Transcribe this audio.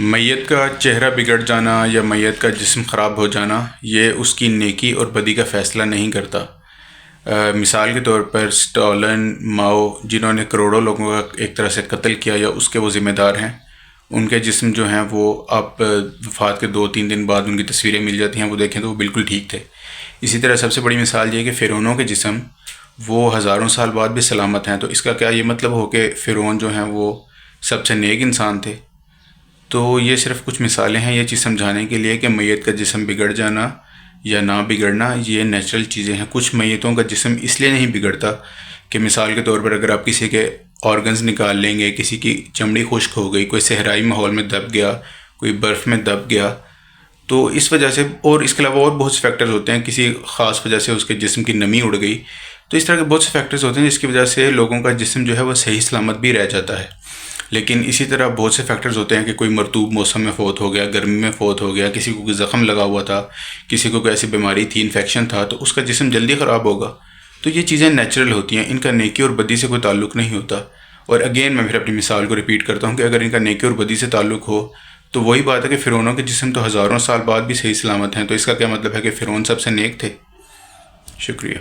میت کا چہرہ بگڑ جانا یا میت کا جسم خراب ہو جانا یہ اس کی نیکی اور بدی کا فیصلہ نہیں کرتا۔ مثال کے طور پر سٹالن، ماؤ، جنہوں نے کروڑوں لوگوں کا ایک طرح سے قتل کیا یا اس کے وہ ذمہ دار ہیں، ان کے جسم جو ہیں وہ آپ وفات کے 2-3 دن بعد ان کی تصویریں مل جاتی ہیں، وہ دیکھیں تو وہ بالکل ٹھیک تھے۔ اسی طرح سب سے بڑی مثال یہ ہے کہ فرعونوں کے جسم وہ ہزاروں سال بعد بھی سلامت ہیں، تو اس کا کیا یہ مطلب ہو کہ فرعون جو ہیں وہ سب سے نیک انسان تھے؟ تو یہ صرف کچھ مثالیں ہیں یہ چیز سمجھانے کے لیے کہ میت کا جسم بگڑ جانا یا نہ بگڑنا یہ نیچرل چیزیں ہیں۔ کچھ میتوں کا جسم اس لیے نہیں بگڑتا کہ مثال کے طور پر اگر آپ کسی کے آرگنز نکال لیں گے، کسی کی چمڑی خشک ہو گئی، کوئی صحرائی ماحول میں دب گیا، کوئی برف میں دب گیا، تو اس وجہ سے، اور اس کے علاوہ اور بہت سے فیکٹرز ہوتے ہیں، کسی خاص وجہ سے اس کے جسم کی نمی اڑ گئی، تو اس طرح کے بہت سے فیکٹرز ہوتے ہیں جس کی وجہ سے لوگوں کا جسم جو ہے وہ صحیح سلامت بھی رہ جاتا ہے۔ لیکن اسی طرح بہت سے فیکٹرز ہوتے ہیں کہ کوئی مرطوب موسم میں فوت ہو گیا، گرمی میں فوت ہو گیا، کسی کو کوئی زخم لگا ہوا تھا، کسی کو کوئی ایسی بیماری تھی، انفیکشن تھا، تو اس کا جسم جلدی خراب ہوگا۔ تو یہ چیزیں نیچرل ہوتی ہیں، ان کا نیکی اور بدی سے کوئی تعلق نہیں ہوتا۔ اور اگین میں پھر اپنی مثال کو ریپیٹ کرتا ہوں کہ اگر ان کا نیکی اور بدی سے تعلق ہو تو وہی بات ہے کہ فرعونوں کے جسم تو ہزاروں سال بعد بھی صحیح سلامت ہیں، تو اس کا کیا مطلب ہے کہ فرعون سب سے نیک تھے؟ شکریہ۔